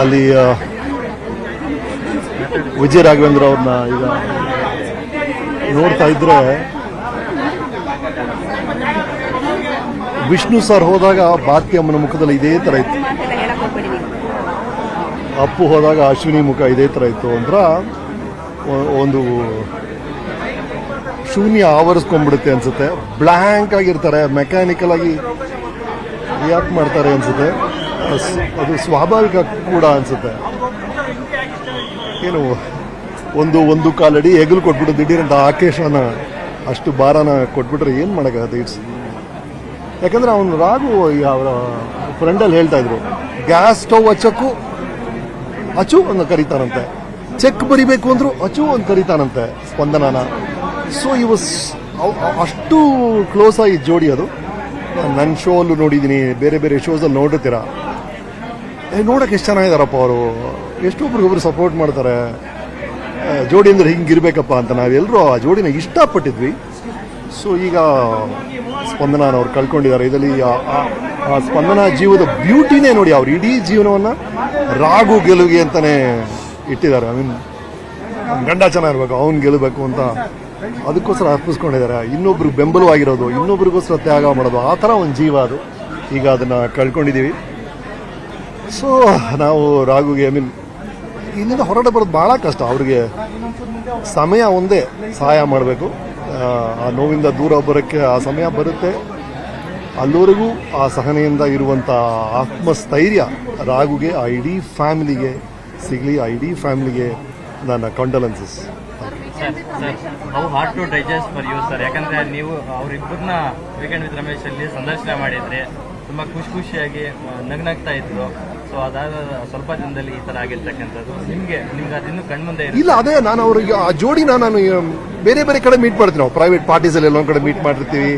ಅಲ್ಲಿ ವಿಜಯ ರಾಘವೇಂದ್ರ ಅವ್ರನ್ನ ಈಗ ನೋಡ್ತಾ ಇದ್ರೆ, ವಿಷ್ಣು ಸರ್ ಹೋದಾಗ ಭಾರತಿ ಅಮ್ಮನ ಮುಖದಲ್ಲಿ ಇದೇ ಥರ ಇತ್ತು, ಅಪ್ಪು ಹೋದಾಗ ಅಶ್ವಿನಿ ಮುಖ ಇದೇ ಥರ ಇತ್ತು ಅಂದ್ರೆ ಒಂದು ಶೂನ್ಯ ಆವರಿಸ್ಕೊಂಡ್ಬಿಡುತ್ತೆ ಅನ್ಸುತ್ತೆ. ಬ್ಲ್ಯಾಂಕ್ ಆಗಿರ್ತಾರೆ, ಮೆಕ್ಯಾನಿಕಲ್ ಆಗಿ ರಿಯಾಕ್ಟ್ ಮಾಡ್ತಾರೆ ಅನ್ಸುತ್ತೆ. ಅದು ಸ್ವಾಭಾವಿಕ ಕೂಡ ಅನ್ಸುತ್ತೆ. ಏನು ಒಂದು ಕಾಲಡಿ ಹೆಗಲು ಕೊಟ್ಬಿಟ್ಟು ದಿಢೀರಂತ ಆಕೇಶನ ಅಷ್ಟು ಭಾರನ ಕೊಟ್ಬಿಟ್ರೆ ಏನು ಮಾಡೋಕ್ಕಾಗತ್ತೆ? ಯಾಕಂದ್ರೆ ಅವನು ರಾಘು ಅವರ ಫ್ರೆಂಡಲ್ಲಿ ಹೇಳ್ತಾ ಇದ್ರು, ಗ್ಯಾಸ್ ಸ್ಟವ್ ಹಚ್ಚಕ್ಕೂ ಅಚು ಅಂತ ಕರೀತಾನಂತೆ, ಚೆಕ್ ಬರಿಬೇಕು ಅಂದ್ರು ಅಚು ಅಂತ ಕರೀತಾನಂತೆ ಸ್ಪಂದನನ. ಸೊ ಅಷ್ಟು ಕ್ಲೋಸ್ ಆಗಿ ಜೋಡಿ ಅದು. ನನ್ನ ಶೋ ಅಲ್ಲೂ ನೋಡಿದ್ದೀನಿ, ಬೇರೆ ಬೇರೆ ಶೋಸಲ್ಲಿ ನೋಡಿರ್ತೀರ. ನೋಡೋಕೆ ಎಷ್ಟು ಚೆನ್ನಾಗಿದಾರಪ್ಪ ಅವರು, ಎಷ್ಟೊಬ್ರಿಗೊಬ್ರು ಸಪೋರ್ಟ್ ಮಾಡ್ತಾರೆ. ಜೋಡಿ ಅಂದ್ರೆ ಹಿಂಗಿರ್ಬೇಕಪ್ಪ ಅಂತ ನಾವೆಲ್ಲರೂ ಆ ಜೋಡಿನ ಇಷ್ಟಪಟ್ಟಿದ್ವಿ. ಸೊ ಈಗ ಸ್ಪಂದನವ್ರು ಕಳ್ಕೊಂಡಿದ್ದಾರೆ. ಇದರಲ್ಲಿ ಆ ಸ್ಪಂದನ ಜೀವದ ಬ್ಯೂಟಿನೇ ನೋಡಿ, ಅವ್ರು ಇಡೀ ಜೀವನವನ್ನು ರಾಘು ಗೆಲುವಿಗೆ ಅಂತಾನೆ ಇಟ್ಟಿದ್ದಾರೆ. ಐ ಮೀನ್ ಗಂಡ ಚೆನ್ನಾಗಿರ್ಬೇಕು, ಅವ್ನು ಗೆಲ್ಲಬೇಕು ಅಂತ ಅದಕ್ಕೋಸ್ಕರ ಅರ್ಪಿಸ್ಕೊಂಡಿದ್ದಾರೆ. ಇನ್ನೊಬ್ರು ಬೆಂಬಲವಾಗಿರೋದು, ಇನ್ನೊಬ್ರಿಗೋಸ್ಕರ ತ್ಯಾಗ ಮಾಡೋದು, ಆ ಥರ ಒಂದು ಜೀವ ಅದು. ಈಗ ಅದನ್ನು ಕಳ್ಕೊಂಡಿದ್ದೀವಿ. ಸೊ ನಾವು ರಾಘುಗೆ ಐ ಮೀನ್ ಇಲ್ಲಿಂದ ಹೊರಗಡೆ ಬರೋದು ಭಾಳ ಕಷ್ಟ. ಅವ್ರಿಗೆ ಸಮಯ ಒಂದೇ ಸಹಾಯ ಮಾಡಬೇಕು. ಆ ನೋವಿಂದ ದೂರ ಬರೋಕ್ಕೆ ಆ ಸಮಯ ಬರುತ್ತೆ. ಅಲ್ಲಿವರೆಗೂ ಆ ಸಹನೆಯಿಂದ ಇರುವಂಥ ಆತ್ಮಸ್ಥೈರ್ಯ ರಾಘುಗೆ, ಆ ಇಡೀ ಫ್ಯಾಮಿಲಿಗೆ ಸಿಗಲಿ. ಆ ಇಡೀ ಫ್ಯಾಮಿಲಿಗೆ ನನ್ನ condolences. How hard to digest for you sir, ಯಾಕಂದ್ರೆ ನೀವು ಅವರಿಬ್ಬರನ್ನ ವೀಕೆಂಡ್ ವಿತ್ ರಮೇಶ್ ಅಲ್ಲಿ ಸಂದರ್ಶನ ಮಾಡಿದ್ರೆ ತುಂಬಾ ಖುಷಿಯಾಗಿ ನಗ್ನಾಗ್ತಾ ಇದ್ರು. ಸೊ ಅದಾದ ಸ್ವಲ್ಪ ದಿನದಲ್ಲಿ ಈ ತರ ಆಗಿರ್ತಕ್ಕಂಥದ್ದು ನಿಮ್ಗೆ ಅದಿನ್ನೂ ಕಣ್ಮುಂದೆ ಇಲ್ಲ. ಅದೇ ನಾನು ಅವ್ರಿಗೆ ಆ ಜೋಡಿನ ನಾನು ಬೇರೆ ಬೇರೆ ಕಡೆ ಮೀಟ್ ಮಾಡ್ತೀನಿ. ನಾವು ಪ್ರೈವೇಟ್ ಪಾರ್ಟೀಸಲ್ಲಿ ಎಲ್ಲೊಂದು ಕಡೆ ಮೀಟ್ ಮಾಡಿರ್ತೀವಿ,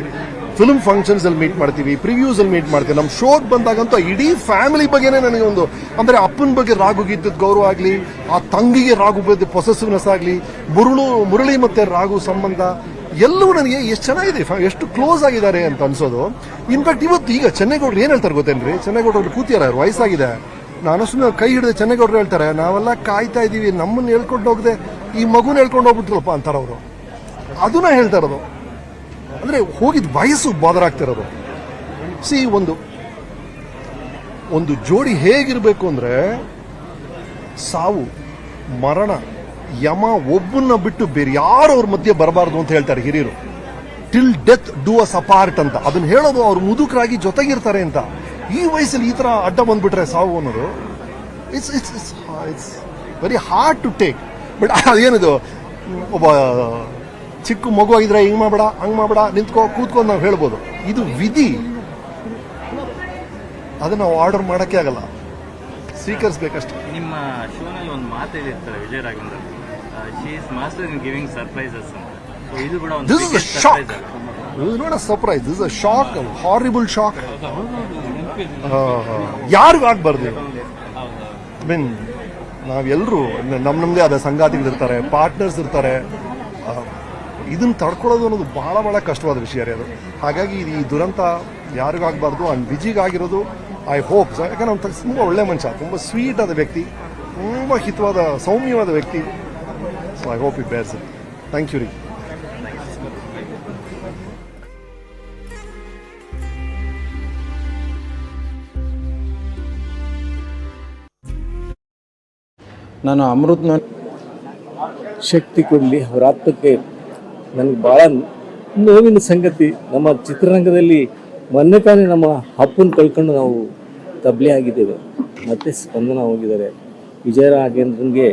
ಫಿಲ್ಮ್ ಫಂಕ್ಷನ್ಸ್ ಅಲ್ಲಿ ಮೀಟ್ ಮಾಡ್ತೀವಿ, ಪ್ರಿವ್ಯೂಸ್ ಅಲ್ಲಿ ಮೀಟ್ ಮಾಡ್ತೀವಿ. ನಮ್ಮ ಶೋಗೆ ಬಂದಾಗಂತೂ ಇಡೀ ಫ್ಯಾಮಿಲಿ ಬಗ್ಗೆನೇ ನನಗೆ ಒಂದು ಅಂದ್ರೆ ಅಪ್ಪನ ಬಗ್ಗೆ ರಾಘುಗೆ ಇದ್ದದ್ದು ಗೌರವ ಆಗಲಿ, ಆ ತಂಗಿಗೆ ರಾಘು ಬಗ್ಗೆ ಪೊಸೆಸಿವ್ನೆಸ್ ಆಗಲಿ, ಮುರಳಿ ಮತ್ತೆ ರಾಘು ಸಂಬಂಧ ಎಲ್ಲವೂ ನನಗೆ ಎಷ್ಟು ಚೆನ್ನಾಗಿದೆ, ಎಷ್ಟು ಕ್ಲೋಸ್ ಆಗಿದ್ದಾರೆ ಅಂತ ಅನ್ಸೋದು. ಇನ್ಫ್ಯಾಕ್ಟ್ ಇವತ್ತು ಈಗ ಚೆನ್ನೇಗೌಡರು ಏನು ಹೇಳ್ತಾರೆ ಗೊತ್ತೇನ್ರಿ? ಚೆನ್ನೇಗೌಡರು ಕೂತಿಯಾರ, ವಯಸ್ಸಾಗಿದೆ. ನಾನು ಸುಮ್ಮನೆ ಕೈ ಹಿಡಿದು ಚೆನ್ನೇಗೌಡರು ಹೇಳ್ತಾರೆ, ನಾವೆಲ್ಲ ಕಾಯ್ತಾ ಇದೀವಿ, ನಮ್ಮನ್ನು ಹೇಳ್ಕೊಂಡು ಹೋಗದೆ ಈ ಮಗುನ ಹೇಳ್ಕೊಂಡು ಹೋಗ್ಬಿಟ್ರಲ್ಪ ಅಂತಾರ ಅವರು. ಅದನ್ನ ಹೇಳ್ತಾ ಇರೋದು ಅಂದ್ರೆ ಹೋಗಿದ್ ವಯಸ್ಸು ಬಾದರಾಗ್ತಿರೋದು. ಒಂದು ಜೋಡಿ ಹೇಗಿರ್ಬೇಕು ಅಂದ್ರೆ ಸಾವು ಮರಣ ಯಮ ಒಬ್ಬನ್ನ ಬಿಟ್ಟು ಬೇರೆ ಯಾರು ಅವ್ರ ಮಧ್ಯೆ ಬರಬಾರ್ದು ಅಂತ ಹೇಳ್ತಾರೆ ಹಿರಿಯರು. Till death do us apart ಅಂತ ಅದನ್ನ ಹೇಳೋದು. ಅವ್ರು ಮುದುಕರಾಗಿ ಜೊತೆಗಿರ್ತಾರೆ ಅಂತ. ಈ ವಯಸ್ಸಲ್ಲಿ ಈ ತರ ಅಡ್ಡ ಬಂದ್ಬಿಟ್ರೆ ಸಾವು ಅನ್ನೋದು it's very hard to take. But ಅದೇನಿದು, ಒಬ್ಬ ಚಿಕ್ಕ ಮಗು ಆಗಿದ್ರೆ ಹಿಂಗ್ ಮಾಡಬೇಡ ಹಂಗ್ ಮಾಡಬೇಡ ಕೂತ್ಕೊಂಡು ನಾವು ಹೇಳ್ಬೋದು. ಇದು ವಿಧಿ, ಅದನ್ನ ನಾವು ಆರ್ಡರ್ ಮಾಡಕ್ಕೆ ಆಗಲ್ಲ, ಸ್ವೀಕರಿಸಬೇಕಷ್ಟೇ. ನಿಮ್ಮ ಶೋನಲ್ಲಿ ಒಂದು ಮಾತು ಹೇಳಿರ್ತಾರೆ Vijaya Raghavendra, she is master in giving surprises ಅಂತ. ಇದು ಕೂಡ ಒಂದು this is a shock. This is not a surprise. This is a shock, a horrible shock. ಯಾರಿಗೂ ಆಗ್ಬಾರ್ದು. ಐ ಮೀನ್ ನಾವೆಲ್ಲರೂ ನಮ್ಮದೇ ಆದ ಸಂಗಾತಿಗಳಿರ್ತಾರೆ, ಪಾರ್ಟ್ನರ್ಸ್ ಇರ್ತಾರೆ. ಇದನ್ನ ತಡ್ಕೊಳ್ಳೋದು ಅನ್ನೋದು ಬಹಳ ಬಹಳ ಕಷ್ಟವಾದ ವಿಷಯ ರೀ ಅದು. ಹಾಗಾಗಿ ಈ ದುರಂತ ಯಾರಿಗೂ ಆಗಬಾರ್ದು. ಅಂಡ್ ವಿಜಿಗಾಗಿರೋದು ಐ ಹೋಪ್. ಯಾಕಂದ್ರೆ ಅವ್ನು ತುಂಬ ಒಳ್ಳೆ ಮನುಷ್ಯ, ತುಂಬ ಸ್ವೀಟ್ ಆದ ವ್ಯಕ್ತಿ, ತುಂಬ ಹಿತವಾದ ಸೌಮ್ಯವಾದ ವ್ಯಕ್ತಿ. So I hope it bears it. Thank you ರೀ. ನಾನು ಅಮೃತ್ನ ಶಕ್ತಿ ಕೊಡಲಿ, ಅವರ ಆತ್ಮಕ್ಕೆ. ನನಗೆ ಭಾಳ ನೋವಿನ ಸಂಗತಿ, ನಮ್ಮ ಚಿತ್ರರಂಗದಲ್ಲಿ ಮೊನ್ನೆ ತಾನೇ ನಮ್ಮ ಅಪ್ಪನ ಕಳ್ಕೊಂಡು ನಾವು ತಬ್ಲೆ ಆಗಿದ್ದೇವೆ. ಮತ್ತೆ ಸ್ಪಂದನ ಹೋಗಿದ್ದಾರೆ. ವಿಜಯ ರಾಘವೇಂದ್ರನ್ಗೆ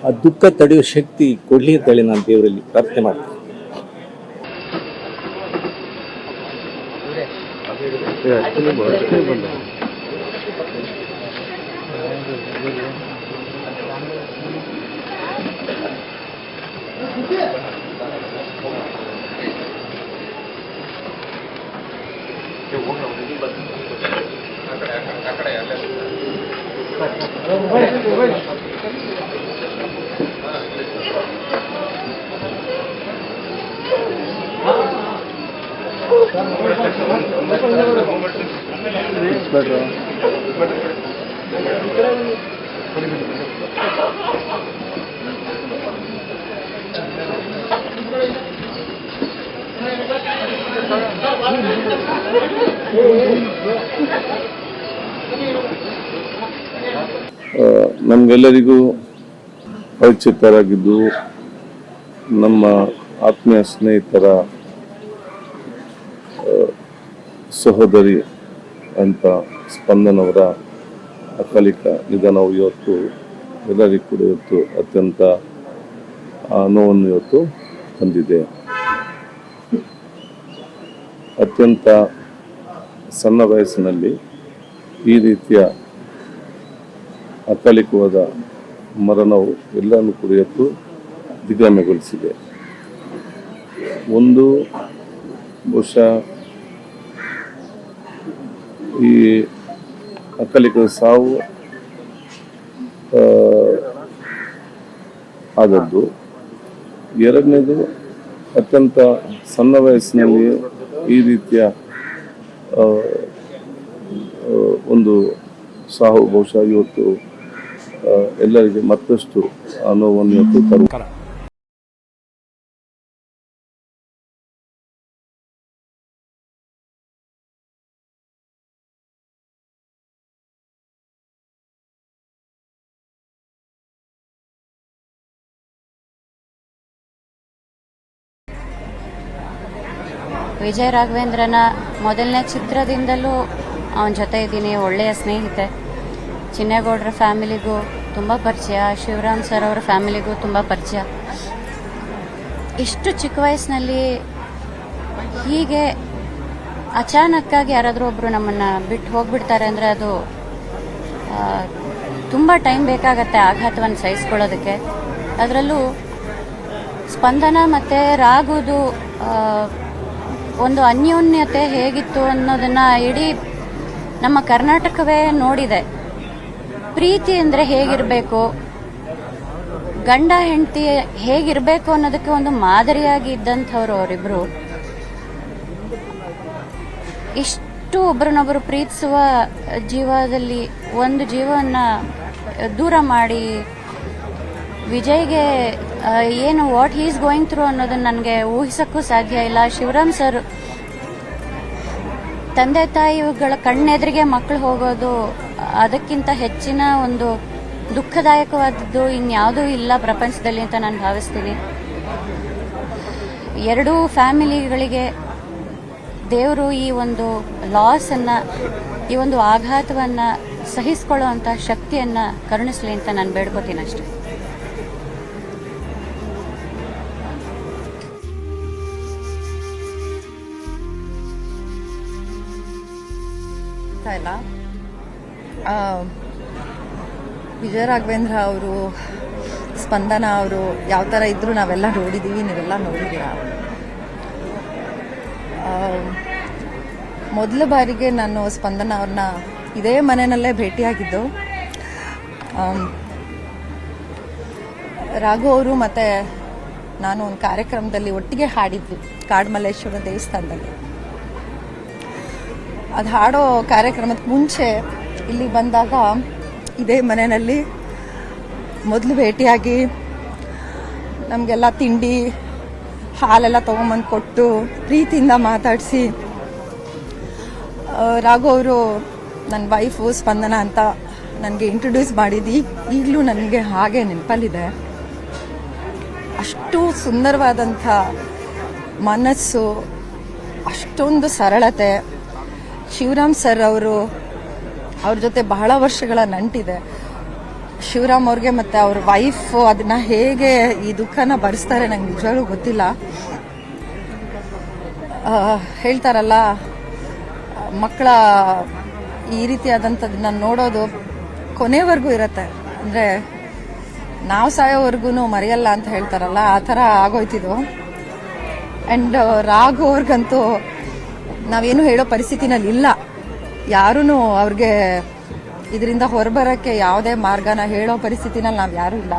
ಆ ದುಃಖ ತಡೆಯುವ ಶಕ್ತಿ ಕೊಡಲಿ ಅಂತೇಳಿ ನಾನು ದೇವರಲ್ಲಿ ಪ್ರಾರ್ಥನೆ ಮಾಡ್ತೀನಿ. It's better. ನಮಗೆಲ್ಲರಿಗೂ ಪರಿಚಿತರಾಗಿದ್ದು ನಮ್ಮ ಆತ್ಮೀಯ ಸ್ನೇಹಿತರ ಸಹೋದರಿ ಅಂತ ಸ್ಪಂದನವರ ಅಕಾಲಿಕ ನಿಧನವು ಇವತ್ತು ಎಲ್ಲರಿಗೂ ಕೂಡ ಇವತ್ತು ಅತ್ಯಂತ ನೋವನ್ನು ಇವತ್ತು ಹೊಂದಿದೆ. ಅತ್ಯಂತ ಸಣ್ಣ ವಯಸ್ಸಿನಲ್ಲಿ ಈ ರೀತಿಯ ಅಕಾಲಿಕವಾದ ಮರಣವು ಎಲ್ಲರನ್ನು ಕೂಡ ಇವತ್ತು ದಿಗ್ಭ್ರಮೆಗೊಳಿಸಿದೆ. ಒಂದು ಬಹುಶಃ ಈ ಅಕಾಲಿಕದ ಸಾವು ಆದದ್ದು. ಎರಡನೇದು ಅತ್ಯಂತ ಸಣ್ಣ ವಯಸ್ಸಿನಲ್ಲಿ ಈ ರೀತಿಯ ಒಂದು ಸಾವು ಬಹುಶಃ ಇವತ್ತು ಎಲ್ಲರಿಗೆ ಮತ್ತಷ್ಟು ನೋವನ್ನು ಇವತ್ತು ತರುವ. ವಿಜಯ ರಾಘವೇಂದ್ರನ ಮೊದಲನೇ ಚಿತ್ರದಿಂದಲೂ ಅವನ ಜೊತೆ ಇದ್ದೀನಿ. ಒಳ್ಳೆಯ ಸ್ನೇಹಿತೆ. ಚಿನ್ನೇಗೌಡರ ಫ್ಯಾಮಿಲಿಗೂ ತುಂಬ ಪರಿಚಯ, ಶಿವರಾಮ್ ಸರ್ ಅವರ ಫ್ಯಾಮಿಲಿಗೂ ತುಂಬ ಪರಿಚಯ. ಇಷ್ಟು ಚಿಕ್ಕ ವಯಸ್ಸಿನಲ್ಲಿ ಹೀಗೆ ಅಚಾನಕ್ಕಾಗಿ ಯಾರಾದರೂ ಒಬ್ಬರು ನಮ್ಮನ್ನು ಬಿಟ್ಟು ಹೋಗ್ಬಿಡ್ತಾರೆ ಅಂದರೆ ಅದು ತುಂಬ ಟೈಮ್ ಬೇಕಾಗತ್ತೆ ಆಘಾತವನ್ನು ಸಹಿಸ್ಕೊಳ್ಳೋದಕ್ಕೆ. ಅದರಲ್ಲೂ ಸ್ಪಂದನ ಮತ್ತು ರಾಘುದು ಒಂದು ಅನ್ಯೋನ್ಯತೆ ಹೇಗಿತ್ತು ಅನ್ನೋದನ್ನು ಇಡೀ ನಮ್ಮ ಕರ್ನಾಟಕವೇ ನೋಡಿದೆ. ಪ್ರೀತಿ ಅಂದರೆ ಹೇಗಿರಬೇಕು, ಗಂಡ ಹೆಂಡತಿ ಹೇಗಿರಬೇಕು ಅನ್ನೋದಕ್ಕೆ ಒಂದು ಮಾದರಿಯಾಗಿ ಇದ್ದಂಥವ್ರು ಅವರಿಬ್ಬರು. ಇಷ್ಟು ಒಬ್ಬರನ್ನೊಬ್ಬರು ಪ್ರೀತಿಸುವ ಜೀವದಲ್ಲಿ ಒಂದು ಜೀವವನ್ನು ದೂರ ಮಾಡಿ ವಿಜಯ್ಗೆ ಏನು what he is going through ಅನ್ನೋದನ್ನು ನನಗೆ ಊಹಿಸೋಕ್ಕೂ ಸಾಧ್ಯ ಇಲ್ಲ. ಶಿವರಾಮ್ ಸರ್ ತಂದೆ ತಾಯಿಗಳ ಕಣ್ಣೆದುರಿಗೆ ಮಕ್ಕಳು ಹೋಗೋದು ಅದಕ್ಕಿಂತ ಹೆಚ್ಚಿನ ಒಂದು ದುಃಖದಾಯಕವಾದದ್ದು ಇನ್ಯಾವುದೂ ಇಲ್ಲ ಪ್ರಪಂಚದಲ್ಲಿ ಅಂತ ನಾನು ಭಾವಿಸ್ತೀನಿ. ಎರಡೂ ಫ್ಯಾಮಿಲಿಗಳಿಗೆ ದೇವರು ಈ ಒಂದು ಲಾಸನ್ನು, ಈ ಒಂದು ಆಘಾತವನ್ನು ಸಹಿಸ್ಕೊಳ್ಳೋ ಅಂಥ ಶಕ್ತಿಯನ್ನು ಕರುಣಿಸಲಿ ಅಂತ ನಾನು ಬೇಡ್ಕೋತೀನಿ ಅಷ್ಟೆ. ಇಲ್ಲ, ವಿಜಯ ರಾಘವೇಂದ್ರ ಅವರು, ಸ್ಪಂದನ ಅವರು ಯಾವ ಥರ ಇದ್ದರೂ ನಾವೆಲ್ಲ ನೋಡಿದ್ದೀವಿ, ನೀವೆಲ್ಲ ನೋಡಿದ್ದೀರ. ಮೊದಲ ಬಾರಿಗೆ ನಾನು ಸ್ಪಂದನ ಅವ್ರನ್ನ ಇದೇ ಮನೆಯಲ್ಲೇ ಭೇಟಿಯಾಗಿದ್ದು. ರಾಘು ಅವರು ಮತ್ತು ನಾನು ಒಂದು ಕಾರ್ಯಕ್ರಮದಲ್ಲಿ ಒಟ್ಟಿಗೆ ಹಾಡಿದ್ವಿ ಕಾಡ್ಮಲ್ಲೇಶ್ವರ ದೇವಸ್ಥಾನದಲ್ಲಿ. ಅದು ಹಾಡೋ ಕಾರ್ಯಕ್ರಮಕ್ಕೆ ಮುಂಚೆ ಇಲ್ಲಿ ಬಂದಾಗ ಇದೇ ಮನೆಯಲ್ಲಿ ಮೊದಲು ಭೇಟಿಯಾಗಿ ನಮಗೆಲ್ಲ ತಿಂಡಿ ಹಾಲೆಲ್ಲ ತೊಗೊಂಬಂದು ಕೊಟ್ಟು ಪ್ರೀತಿಯಿಂದ ಮಾತಾಡಿಸಿ, ರಾಘು ಅವರು ನನ್ನ ವೈಫು ಸ್ಪಂದನ ಅಂತ ನನಗೆ ಇಂಟ್ರೊಡ್ಯೂಸ್ ಮಾಡಿದ್ದು ಈಗಲೂ ನನಗೆ ಹಾಗೆ ನೆನಪಲ್ಲಿದೆ. ಅಷ್ಟು ಸುಂದರವಾದಂಥ ಮನಸ್ಸು, ಅಷ್ಟೊಂದು ಸರಳತೆ. ಶಿವರಾಮ್ ಸರ್ ಅವ್ರ ಜೊತೆ ಬಹಳ ವರ್ಷಗಳ ನಂಟಿದೆ. ಶಿವರಾಮ್ ಅವ್ರಿಗೆ ಮತ್ತು ಅವ್ರ ವೈಫು ಅದನ್ನು ಹೇಗೆ ಈ ದುಃಖನ ಭರಿಸ್ತಾರೆ ನಂಗೆ ನಿಜವಾಗ್ಲೂ ಗೊತ್ತಿಲ್ಲ. ಹೇಳ್ತಾರಲ್ಲ, ಮಕ್ಕಳ ಈ ರೀತಿಯಾದಂಥದ್ದನ್ನ ನೋಡೋದು ಕೊನೆವರೆಗೂ ಇರುತ್ತೆ. ಅಂದರೆ ನಾವು ಸಾಯೋವರೆಗೂ ಮರೆಯಲ್ಲ ಅಂತ ಹೇಳ್ತಾರಲ್ಲ, ಆ ಥರ ಆಗೋಯ್ತಿದ್ದು. ಆ್ಯಂಡ್ ರಾಘು ಅವ್ರಿಗಂತೂ ನಾವೇನು ಹೇಳೋ ಪರಿಸ್ಥಿತಿನಲ್ಲಿ ಇಲ್ಲ. ಯಾರೂ ಅವ್ರಿಗೆ ಇದರಿಂದ ಹೊರಬರೋಕ್ಕೆ ಯಾವುದೇ ಮಾರ್ಗನ ಹೇಳೋ ಪರಿಸ್ಥಿತಿನಲ್ಲಿ ನಾವು ಯಾರೂ ಇಲ್ಲ.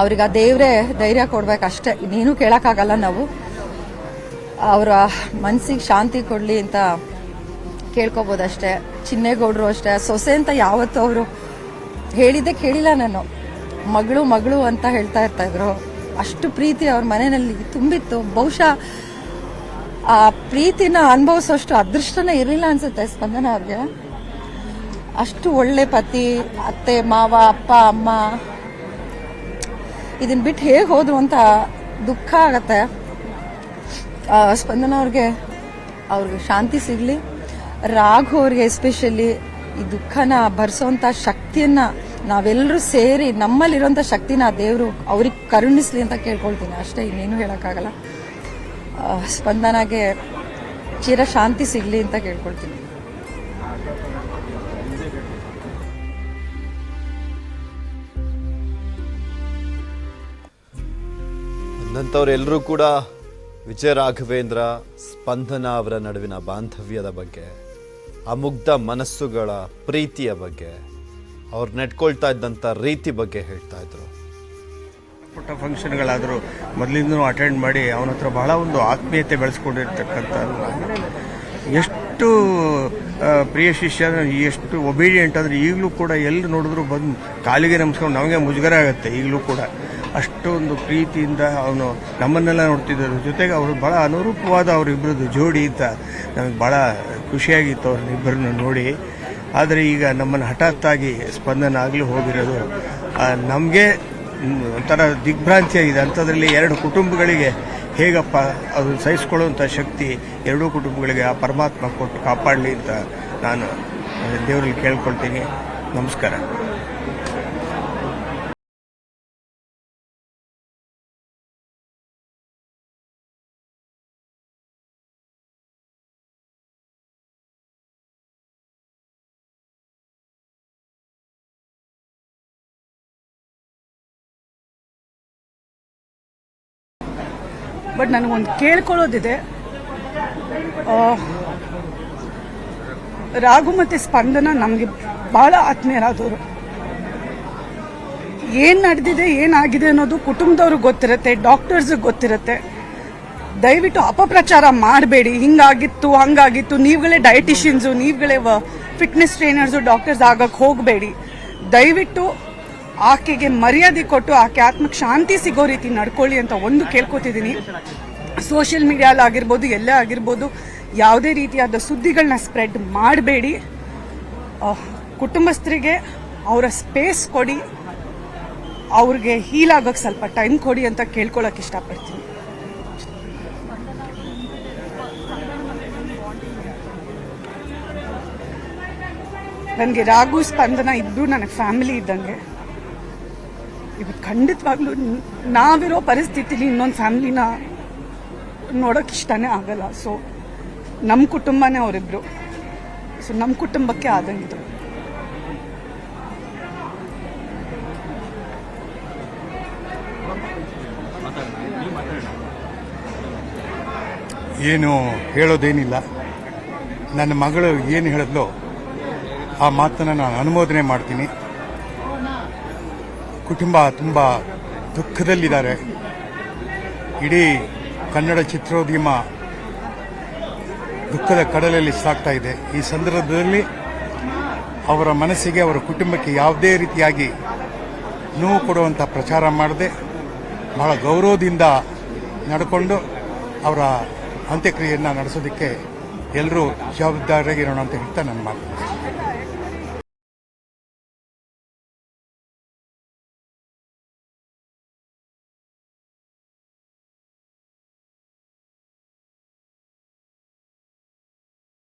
ಅವ್ರಿಗೆ ಆ ದೇವರೇ ಧೈರ್ಯ ಕೊಡ್ಬೇಕಷ್ಟೇ, ಇನ್ನೇನು ಕೇಳೋಕ್ಕಾಗಲ್ಲ ನಾವು. ಅವರ ಮನಸ್ಸಿಗೆ ಶಾಂತಿ ಕೊಡಲಿ ಅಂತ ಕೇಳ್ಕೊಬೋದಷ್ಟೇ. ಚಿನ್ನೇಗೌಡರು ಅಷ್ಟೇ, ಸೊಸೆ ಅಂತ ಯಾವತ್ತೂ ಅವರು ಹೇಳಿದ್ದೆ ಕೇಳಿಲ್ಲ ನಾನು. ಮಗಳು ಮಗಳು ಅಂತ ಹೇಳ್ತಾ ಇರ್ತಾಯಿದ್ರು. ಅಷ್ಟು ಪ್ರೀತಿ ಅವ್ರ ಮನೆಯಲ್ಲಿ ತುಂಬಿತ್ತು. ಬಹುಶಃ ಆ ಪ್ರೀತಿನ ಅನುಭವಿಸೋಷ್ಟು ಅದೃಷ್ಟನೇ ಇರಲಿಲ್ಲ ಅನ್ಸುತ್ತೆ ಸ್ಪಂದನ ಅವ್ರಿಗೆ. ಅಷ್ಟು ಒಳ್ಳೆ ಪತಿ, ಅತ್ತೆ ಮಾವ, ಅಪ್ಪ ಅಮ್ಮ ಇದನ್ನ ಬಿಟ್ಟು ಹೇಗೆ ಹೋದ್ರು ಅಂತ ದುಃಖ ಆಗತ್ತೆ. ಸ್ಪಂದನ ಅವ್ರಿಗೆ ಶಾಂತಿ ಸಿಗಲಿ. ರಾಘು ಅವ್ರಿಗೆ ಎಸ್ಪೆಷಲಿ ಈ ದುಃಖನ ಭರಿಸೋಂಥ ಶಕ್ತಿಯನ್ನ ನಾವೆಲ್ಲರೂ ಸೇರಿ ನಮ್ಮಲ್ಲಿರೋಂಥ ಶಕ್ತಿನ ದೇವರು ಅವ್ರಿಗೆ ಕರುಣಿಸ್ಲಿ ಅಂತ ಕೇಳ್ಕೊಳ್ತೀನಿ ಅಷ್ಟೇ, ಇನ್ನೇನು ಹೇಳೋಕ್ಕಾಗಲ್ಲ. ಸ್ಪಂದನಾಗೆ ಚಿರ ಶಾಂತಿ ಸಿಗಲಿ ಅಂತ ಕೇಳ್ಕೊಳ್ತೀನಿ. ನಂತವರೆಲ್ಲರೂ ಕೂಡ ವಿಜಯ ರಾಘವೇಂದ್ರ ಸ್ಪಂದನ ಅವರ ನಡುವಿನ ಬಾಂಧವ್ಯದ ಬಗ್ಗೆ, ಆ ಮುಗ್ಧ ಮನಸ್ಸುಗಳ ಪ್ರೀತಿಯ ಬಗ್ಗೆ, ಅವ್ರು ನೆಟ್ಕೊಳ್ತಾ ಇದ್ದಂಥ ರೀತಿ ಬಗ್ಗೆ ಹೇಳ್ತಾ ಇದ್ರು. ಪುಟ್ಟ ಫಂಕ್ಷನ್ಗಳಾದರೂ ಮೊದಲಿಂದನೂ ಅಟೆಂಡ್ ಮಾಡಿ ಅವನ ಹತ್ರ ಬಹಳ ಒಂದು ಆತ್ಮೀಯತೆ ಬೆಳೆಸ್ಕೊಂಡಿರ್ತಕ್ಕಂಥ, ಎಷ್ಟು ಪ್ರಿಯ ಶಿಷ್ಯ, ಎಷ್ಟು ಒಬೀಡಿಯಂಟ್ ಅಂದರೆ ಈಗಲೂ ಕೂಡ ಎಲ್ಲಿ ನೋಡಿದ್ರು ಬಂದು ಕಾಲಿಗೆ ನಮಸ್ಕೊಂಡು ನಮಗೆ ಮುಜುಗರ ಆಗುತ್ತೆ. ಈಗಲೂ ಕೂಡ ಅಷ್ಟೊಂದು ಪ್ರೀತಿಯಿಂದ ಅವನು ನಮ್ಮನ್ನೆಲ್ಲ ನೋಡ್ತಿದ್ದರು. ಜೊತೆಗೆ ಅವರು ಭಾಳ ಅನುರೂಪವಾದ ಅವರಿಬ್ಬರದ್ದು ಜೋಡಿ ಅಂತ ನಮಗೆ ಭಾಳ ಖುಷಿಯಾಗಿತ್ತು ಅವ್ರನ್ನಿಬ್ಬರನ್ನು ನೋಡಿ. ಆದರೆ ಈಗ ನಮ್ಮನ್ನು ಹಠಾತ್ತಾಗಿ ಸ್ಪಂದನ ಆಗಲೂ ಹೋಗಿರೋದು ನಮಗೆ ಒಂಥರ ದಿಗ್ಭ್ರಾಂತಿಯಾಗಿದೆ. ಅಂಥದ್ರಲ್ಲಿ ಎರಡು ಕುಟುಂಬಗಳಿಗೆ ಹೇಗಪ್ಪ ಅದನ್ನು ಸಹಿಸ್ಕೊಳ್ಳುವಂಥ ಶಕ್ತಿ ಎರಡೂ ಕುಟುಂಬಗಳಿಗೆ ಆ ಪರಮಾತ್ಮ ಕೊಟ್ಟು ಕಾಪಾಡಲಿ ಅಂತ ನಾನು ದೇವರಲ್ಲಿ ಕೇಳ್ಕೊಳ್ತೀನಿ. ನಮಸ್ಕಾರ. ಬಟ್ ನನಗೊಂದು ಕೇಳ್ಕೊಳ್ಳೋದಿದೆ. ರಾಘು ಮತ್ತು ಸ್ಪಂದನ ನಮಗೆ ಭಾಳ ಆತ್ಮೀಯರಾದವರು. ಏನು ನಡೆದಿದೆ, ಏನಾಗಿದೆ ಅನ್ನೋದು ಕುಟುಂಬದವ್ರಿಗೆ ಗೊತ್ತಿರುತ್ತೆ, ಡಾಕ್ಟರ್ಸ್ಗೆ ಗೊತ್ತಿರುತ್ತೆ. ದಯವಿಟ್ಟು ಅಪಪ್ರಚಾರ ಮಾಡಬೇಡಿ. ಹಿಂಗಾಗಿತ್ತು ಹಂಗಾಗಿತ್ತು, ನೀವುಗಳೇ ಡಯಟಿಷಿಯನ್ಸು, ನೀವುಗಳೇ ಫಿಟ್ನೆಸ್ ಟ್ರೈನರ್ಸು, ಡಾಕ್ಟರ್ಸ್ ಆಗಕ್ಕೆ ಹೋಗಬೇಡಿ. ದಯವಿಟ್ಟು ಆಕೆಗೆ ಮರ್ಯಾದೆ ಕೊಟ್ಟು ಆಕೆ ಆತ್ಮಕ್ಕೆ ಶಾಂತಿ ಸಿಗೋ ರೀತಿ ನಡ್ಕೊಳ್ಳಿ ಅಂತ ಒಂದು ಕೇಳ್ಕೊತಿದ್ದೀನಿ. ಸೋಷಿಯಲ್ ಮೀಡಿಯಾಲ್ ಆಗಿರ್ಬೋದು, ಎಲ್ಲೇ ಆಗಿರ್ಬೋದು, ಯಾವುದೇ ರೀತಿಯಾದ ಸುದ್ದಿಗಳನ್ನ ಸ್ಪ್ರೆಡ್ ಮಾಡಬೇಡಿ. ಕುಟುಂಬಸ್ಥರಿಗೆ ಅವರ ಸ್ಪೇಸ್ ಕೊಡಿ, ಅವ್ರಿಗೆ ಹೀಲ್ ಆಗೋಕ್ಕೆ ಸ್ವಲ್ಪ ಟೈಮ್ ಕೊಡಿ ಅಂತ ಕೇಳ್ಕೊಳಕ್ಕೆ ಇಷ್ಟಪಡ್ತೀನಿ. ನನಗೆ ರಾಘು ಸ್ಪಂದನ ಇಬ್ಬರು ನನಗೆ ಫ್ಯಾಮಿಲಿ ಇದ್ದಂಗೆ. ಇದು ಖಂಡಿತವಾಗ್ಲೂ ನಾವಿರೋ ಪರಿಸ್ಥಿತಿಲಿ ಇನ್ನೊಂದು ಫ್ಯಾಮಿಲಿನ ನೋಡೋಕೆ ಇಷ್ಟನೇ ಆಗಲ್ಲ. ಸೊ ನಮ್ಮ ಕುಟುಂಬನೇ ಅವರಿಬ್ರು. ಸೊ ನಮ್ಮ ಕುಟುಂಬಕ್ಕೆ ಆದಂಗಿದ್ರು. ಏನು ಹೇಳೋದೇನಿಲ್ಲ. ನನ್ನ ಮಗಳು ಏನು ಹೇಳಿದ್ಲೋ ಆ ಮಾತನ್ನು ನಾನು ಅನುಮೋದನೆ ಮಾಡ್ತೀನಿ. ಕುಟುಂಬ ತುಂಬ ದುಃಖದಲ್ಲಿದ್ದಾರೆ. ಇಡೀ ಕನ್ನಡ ಚಿತ್ರೋದ್ಯಮ ದುಃಖದ ಕಡಲಲ್ಲಿ ಸಾಗ್ತಾ ಇದೆ. ಈ ಸಂದರ್ಭದಲ್ಲಿ ಅವರ ಮನಸ್ಸಿಗೆ, ಅವರ ಕುಟುಂಬಕ್ಕೆ ಯಾವುದೇ ರೀತಿಯಾಗಿ ನೋವು ಕೊಡುವಂಥ ಪ್ರಚಾರ ಮಾಡದೆ ಬಹಳ ಗೌರವದಿಂದ ನಡ್ಕೊಂಡು ಅವರ ಅಂತ್ಯಕ್ರಿಯೆಯನ್ನು ನಡೆಸೋದಕ್ಕೆ ಎಲ್ಲರೂ ಜವಾಬ್ದಾರಿಯಾಗಿರೋಣ ಅಂತ ಹೇಳ್ತಾ ನನ್ನ ಮಾತು.